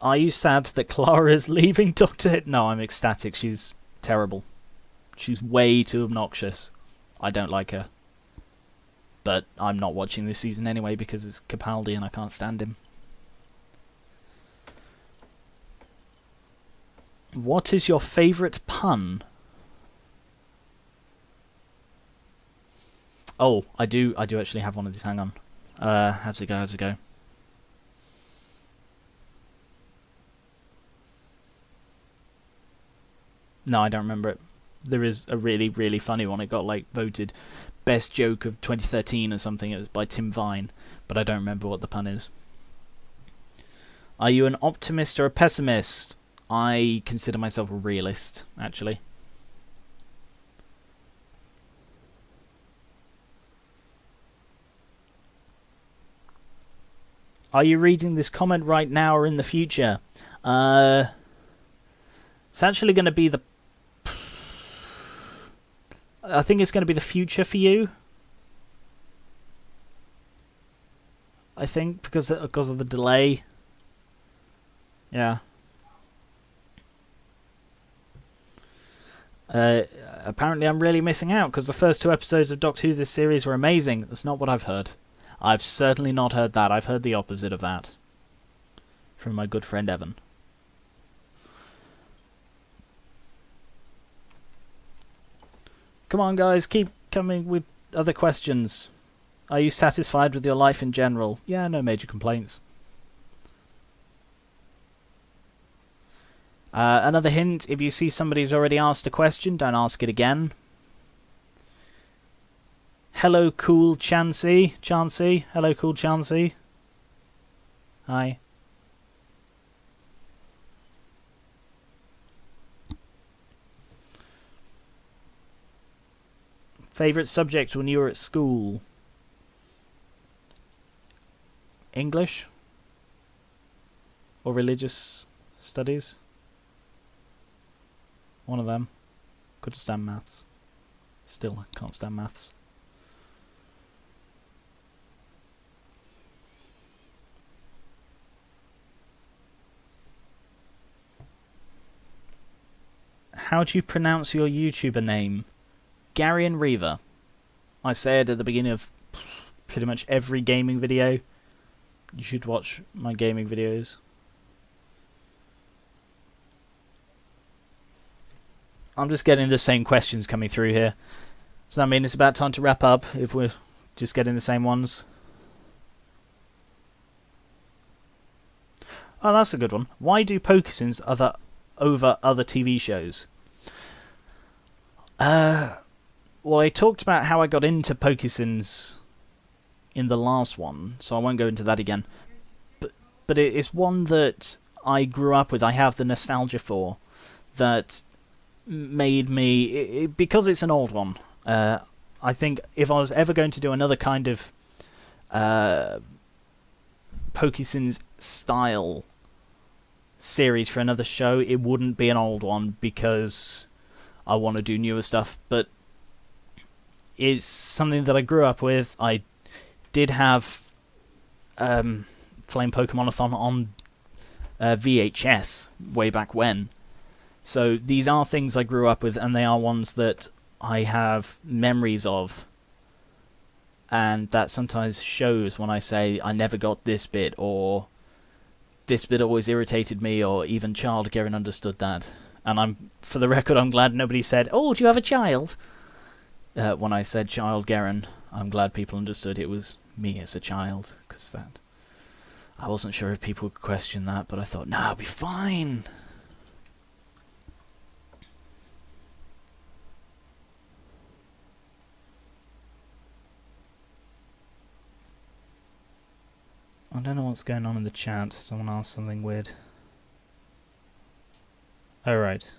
Are you sad that Clara is leaving Doctor Who? No, I'm ecstatic. She's terrible. She's way too obnoxious. I don't like her. But I'm not watching this season anyway because it's Capaldi and I can't stand him. What is your favourite pun? Oh, I do actually have one of these. Hang on. How's it go? No, I don't remember it. There is a really, really funny one. It got like voted best joke of 2013 or something. It was by Tim Vine, but I don't remember what the pun is. Are you an optimist or a pessimist? I consider myself a realist, actually. Are you reading this comment right now or in the future? It's actually going to be the... I think it's going to be the future for you. I think because of the delay. Yeah. Apparently I'm really missing out because the first 2 episodes of Doctor Who this series were amazing. That's not what I've heard. I've certainly not heard that. I've heard the opposite of that. From my good friend Evan. Come on, guys, keep coming with other questions. Are you satisfied with your life in general? Yeah, no major complaints. Another hint, if you see somebody who's already asked a question, don't ask it again. Hello, cool Chansey. Hello, cool Chansey. Hi. Favourite subject when you were at school? English? Or religious studies? One of them. Couldn't stand maths. Still can't stand maths. How do you pronounce your YouTuber name? Gary and Reaver. I say it at the beginning of pretty much every gaming video. You should watch my gaming videos. I'm just getting the same questions coming through here. Does that mean it's about time to wrap up if we're just getting the same ones? Oh, that's a good one. Why do Pokisins over other TV shows? Well, I talked about how I got into Pokisins in the last one, so I won't go into that again. But it's one that I grew up with. I have the nostalgia for. that made me... because it's an old one, I think if I was ever going to do another kind of Pokesims style series for another show, it wouldn't be an old one, because I want to do newer stuff, but it's something that I grew up with. I did have Flame Pokemon-a-thon on VHS way back when. So these are things I grew up with, and they are ones that I have memories of. And that sometimes shows when I say I never got this bit, or this bit always irritated me, or even Child Garen understood that. And for the record, I'm glad nobody said, "Oh, do you have a child?" When I said Child Garen, I'm glad people understood it was me as a child, because I wasn't sure if people would question that, but I thought, no, I'll be fine. I don't know what's going on in the chat. Someone asked something weird. Oh, right.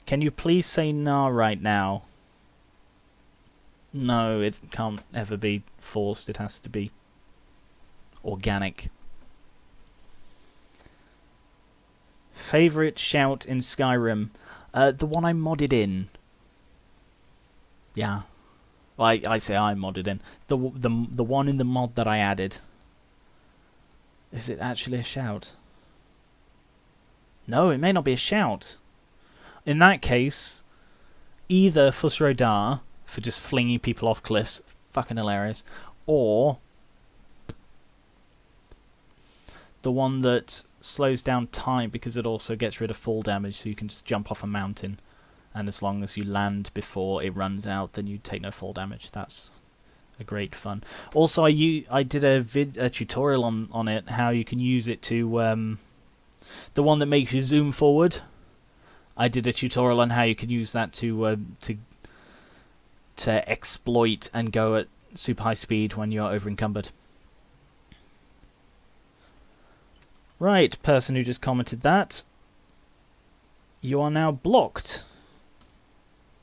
Can you please say nah right now? No, it can't ever be forced. It has to be organic. Favorite shout in Skyrim? The one I modded in. Yeah. Well, I say I modded in. The one in the mod that I added. Is it actually a shout? No, it may not be a shout. In that case, either Fusrodar, for just flinging people off cliffs, fucking hilarious, or the one that slows down time because it also gets rid of fall damage, so you can just jump off a mountain, and as long as you land before it runs out, then you take no fall damage. That's a great fun. Also, I did a tutorial on it, how you can use it to the one that makes you zoom forward. I did a tutorial on how you can use that to exploit and go at super high speed when you're over encumbered. Right, person who just commented that. You are now blocked.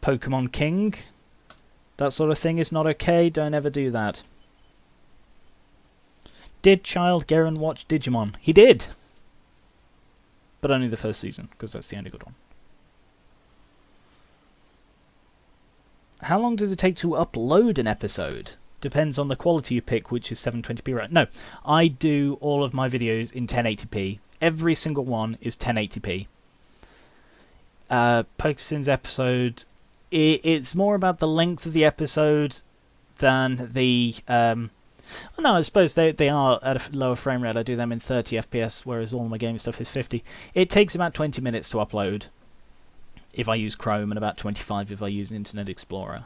Pokemon King. That sort of thing is not okay. Don't ever do that. Did Child Garen watch Digimon? He did. But only the first season, because that's the only good one. How long does it take to upload an episode? Depends on the quality you pick, which is 720p, right? No, I do all of my videos in 1080p. Every single one is 1080p. Pokesims episode, it's more about the length of the episode than the... no, I suppose they are at a lower frame rate. I do them in 30 FPS, whereas all my gaming stuff is 50. It takes about 20 minutes to upload if I use Chrome, and about 25 if I use Internet Explorer,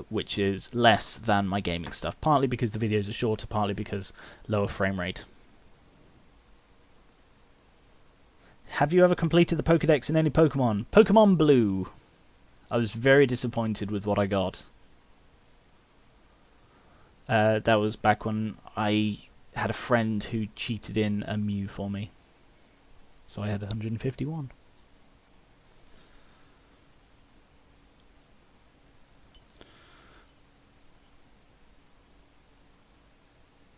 which is less than my gaming stuff, partly because the videos are shorter, partly because lower frame rate. Have you ever completed the Pokedex in any Pokemon? Pokemon Blue. I was very disappointed with what I got. That was back when I had a friend who cheated in a Mew for me. So I had 151.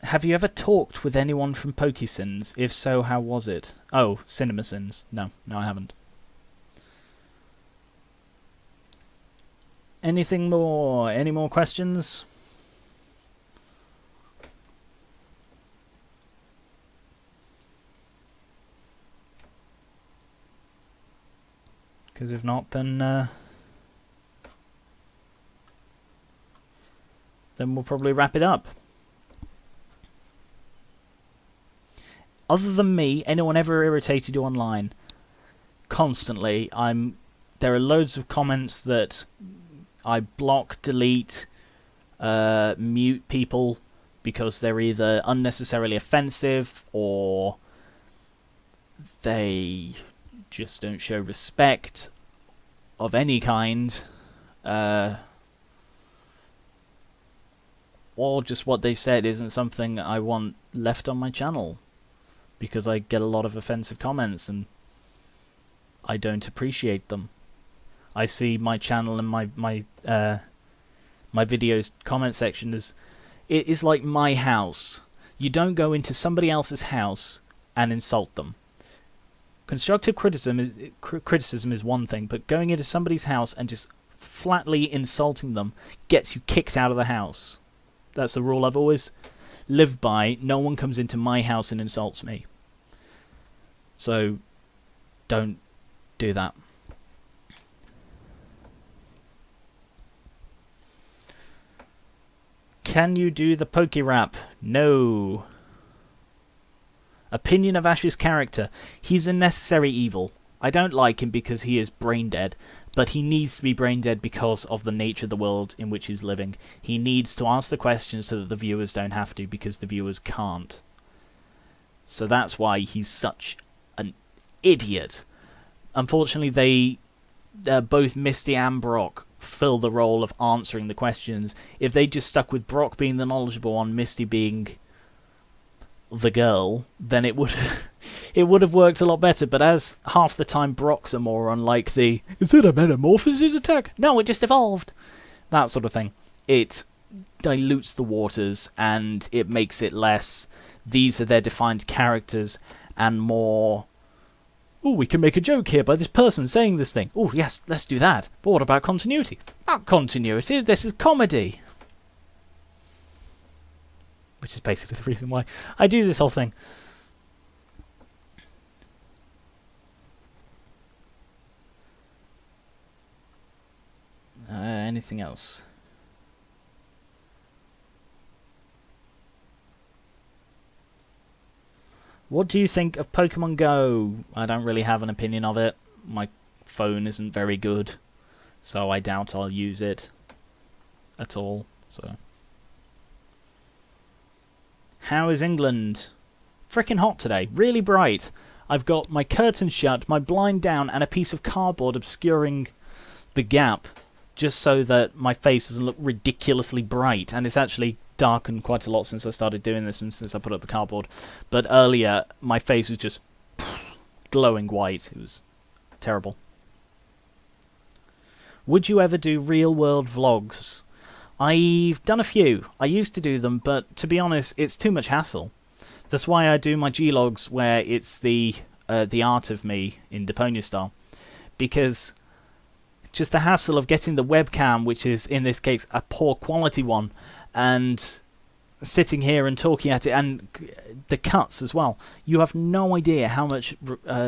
Have you ever talked with anyone from Pokesims? If so, how was it? Oh, CinemaSins. No, I haven't. Anything more? Any more questions? Because if not, then we'll probably wrap it up. Other than me, anyone ever irritated you online? Constantly. There are loads of comments that I block, delete, mute people because they're either unnecessarily offensive or they just don't show respect of any kind, or just what they said isn't something I want left on my channel, because I get a lot of offensive comments and I don't appreciate them. I see my channel and my videos comment section as it is like my house. You don't go into somebody else's house and insult them. Constructive criticism is one thing, but going into somebody's house and just flatly insulting them gets you kicked out of the house. That's the rule I've always lived by. No one comes into my house and insults me. So don't do that. Can you do the Poke Rap? No. Opinion of Ash's character. He's a necessary evil. I don't like him because he is brain dead, but he needs to be brain dead because of the nature of the world in which he's living. He needs to ask the questions so that the viewers don't have to, because the viewers can't. So that's why he's such an idiot. Unfortunately, both Misty and Brock fill the role of answering the questions. If they just stuck with Brock being the knowledgeable one, Misty being the girl, then it would it would have worked a lot better. But as half the time Brock's a moron, like the "is it a metamorphosis attack? No, it just evolved," that sort of thing, it dilutes the waters and it makes it less these are their defined characters and more, oh, we can make a joke here by this person saying this thing. Oh, yes, let's do that. But what about continuity? About continuity, this is comedy. Which is basically the reason why I do this whole thing. Anything else? What do you think of Pokemon Go? I don't really have an opinion of it. My phone isn't very good, so I doubt I'll use it at all. So, how is England? Frickin' hot today. Really bright. I've got my curtain shut, my blind down, and a piece of cardboard obscuring the gap, just so that my face doesn't look ridiculously bright. And it's actually darkened quite a lot since I started doing this and since I put up the cardboard. But earlier, my face was just glowing white. It was terrible. Would you ever do real-world vlogs? I've done a few. I used to do them, but to be honest, it's too much hassle. That's why I do my G-logs where it's the art of me in Deponia style. Because just the hassle of getting the webcam, which is, in this case, a poor quality one, and sitting here and talking at it, and the cuts as well. You have no idea how much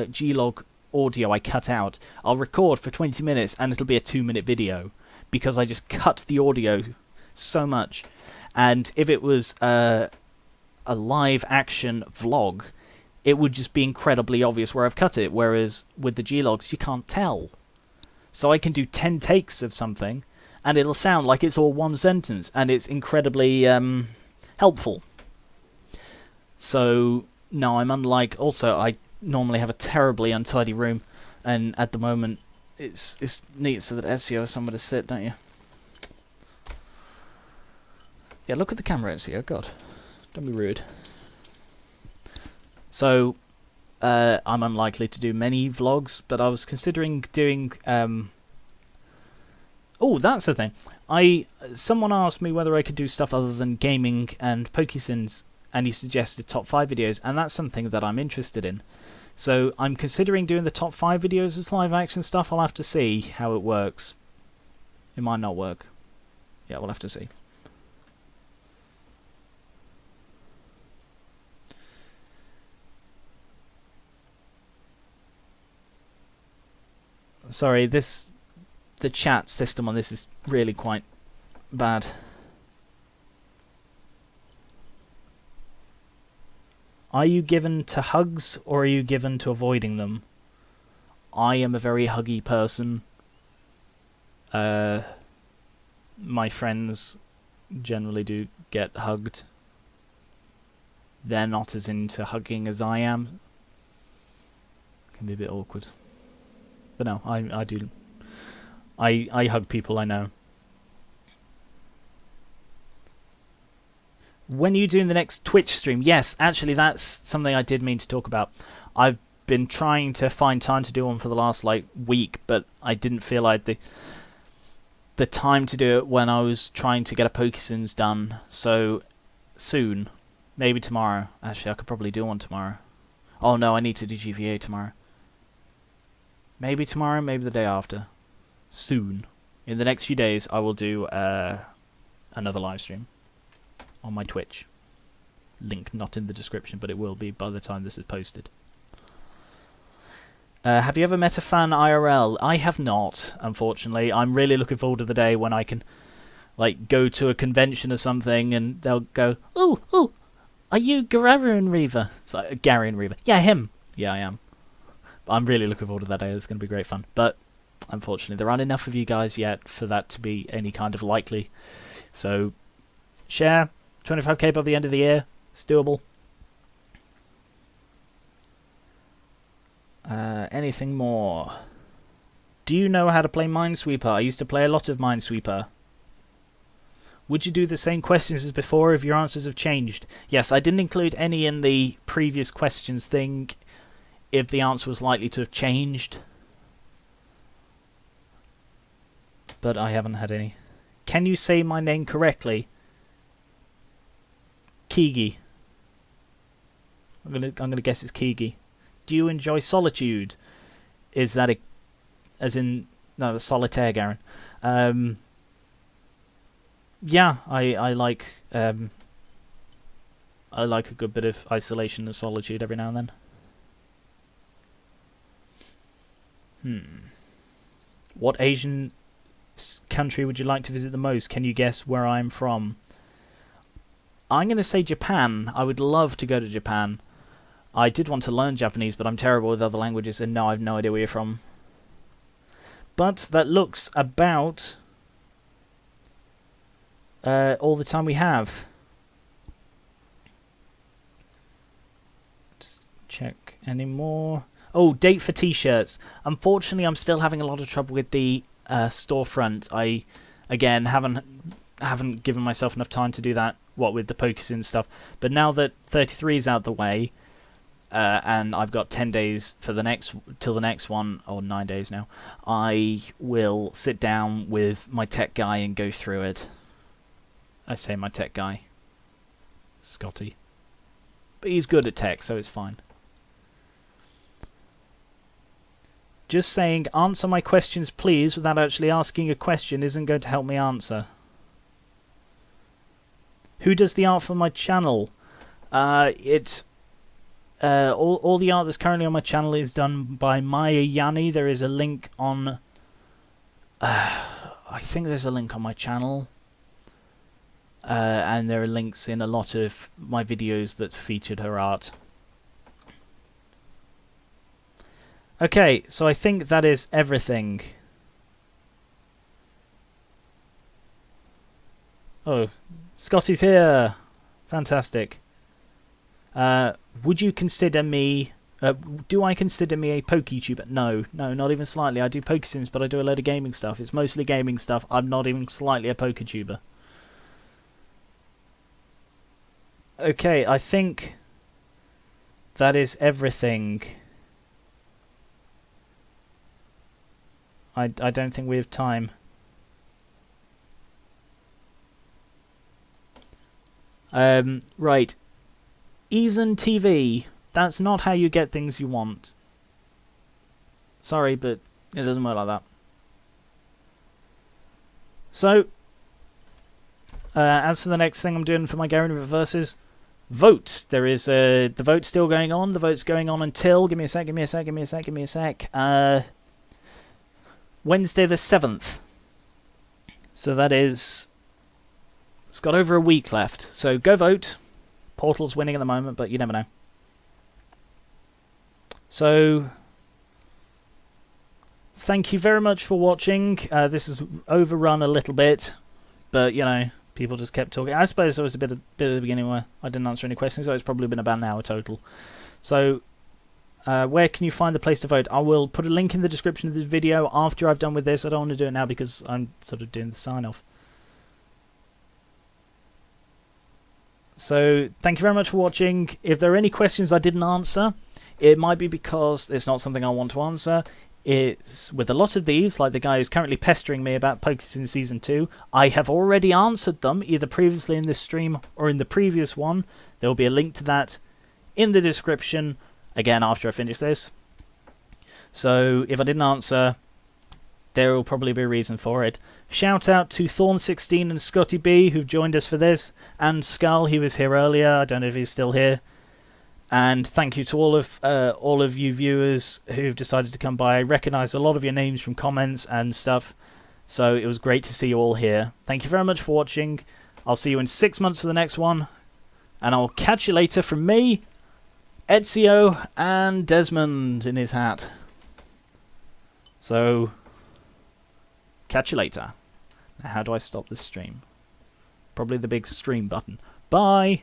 G-log audio I cut out. I'll record for 20 minutes and it'll be a 2-minute video because I just cut the audio so much. And if it was a live action vlog, it would just be incredibly obvious where I've cut it, whereas with the G-logs you can't tell. So I can do 10 takes of something and it'll sound like it's all one sentence, and it's incredibly helpful. So no, I'm unlike. Also, I normally have a terribly untidy room, and at the moment it's neat so that Ezio has somewhere to sit, don't you? Yeah, look at the camera, Ezio. God, don't be rude. So I'm unlikely to do many vlogs, but I was considering doing. Oh, that's the thing. Someone asked me whether I could do stuff other than gaming and Pokesims, and he suggested top 5 videos, and that's something that I'm interested in. So I'm considering doing the top 5 videos as live action stuff. I'll have to see how it works. It might not work. Yeah, we'll have to see. Sorry, the chat system on this is really quite bad. Are you given to hugs or are you given to avoiding them? I am a very huggy person. My friends generally do get hugged. They're not as into hugging as I am. Can be a bit awkward. But no, I do. I hug people I know. When are you doing the next Twitch stream? Yes, actually, that's something I did mean to talk about. I've been trying to find time to do one for the last week, but I didn't feel like the time to do it when I was trying to get a Pokesims done. So soon, maybe tomorrow. Actually, I could probably do one tomorrow. Oh no, I need to do GVA tomorrow. Maybe tomorrow, maybe the day after. Soon. In the next few days, I will do another live stream on my Twitch. Link not in the description, but it will be by the time this is posted. Have you ever met a fan IRL? I have not, unfortunately. I'm really looking forward to the day when I can go to a convention or something and they'll go, "Oh, are you Garion Reaver?" It's like, Garion Reaver. Yeah, him. Yeah, I am. I'm really looking forward to that day. It's going to be great fun. But unfortunately, there aren't enough of you guys yet for that to be any kind of likely. So, share. 25k by the end of the year. It's doable. Anything more? Do you know how to play Minesweeper? I used to play a lot of Minesweeper. Would you do the same questions as before if your answers have changed? Yes, I didn't include any in the previous questions thing if the answer was likely to have changed. But I haven't had any. Can you say my name correctly? Kigi. I'm gonna guess it's Kigi. Do you enjoy solitude? Is that as in no, the solitaire, Garen? Yeah, I like a good bit of isolation and solitude every now and then. What Asian country would you like to visit the most? Can you guess where I'm from? I'm going to say Japan. I would love to go to Japan. I did want to learn Japanese, but I'm terrible with other languages, and no, I have no idea where you're from. But that looks about all the time we have. Just check any more. Oh, date for t-shirts. Unfortunately, I'm still having a lot of trouble with the storefront. I, again, haven't given myself enough time to do that, what with the Pokesims stuff. But now that 33 is out the way, and I've got 10 days for till the next one, or 9 days now, I will sit down with my tech guy and go through it. I say my tech guy. Scotty. But he's good at tech, so it's fine. Just saying, answer my questions please, without actually asking a question isn't going to help me answer. Who does the art for my channel? All the art that's currently on my channel is done by Maya Yanni. There is a link on... I think there's a link on my channel. And there are links in a lot of my videos that featured her art. Okay, so I think that is everything. Oh, Scotty's here. Fantastic. Would you consider me... do I consider me a PokeTuber? No, not even slightly. I do Pokesims, but I do a load of gaming stuff. It's mostly gaming stuff. I'm not even slightly a PokeTuber. Okay, I think that is everything. I don't think we have time. Right. Eason TV. That's not how you get things you want. Sorry, but it doesn't work like that. So, as for the next thing I'm doing for my Garen Reverses, vote. There is the vote still going on. The vote's going on until... Give me a sec. Wednesday the 7th. So that is... It's got over a week left. So go vote. Portal's winning at the moment, but you never know. So... Thank you very much for watching. This has overrun a little bit. But, you know, people just kept talking. I suppose there was a bit at the beginning where I didn't answer any questions, so it's probably been about an hour total. So... where can you find the place to vote? I will put a link in the description of this video after I've done with this. I don't want to do it now because I'm sort of doing the sign-off. So thank you very much for watching. If there are any questions I didn't answer, it might be because it's not something I want to answer. It's with a lot of these, like the guy who's currently pestering me about Pokés in Season 2, I have already answered them, either previously in this stream or in the previous one. There will be a link to that in the description, again, after I finish this. So if I didn't answer, there will probably be a reason for it. Shout out to Thorn16 and Scotty B, who've joined us for this, and Skull, he was here earlier. I don't know if he's still here. And thank you to all of you viewers who've decided to come by. I recognise a lot of your names from comments and stuff, so it was great to see you all here. Thank you very much for watching. I'll see you in 6 months for the next one, and I'll catch you later from me, Ezio, and Desmond in his hat. So, catch you later. Now, how do I stop this stream? Probably the big stream button. Bye!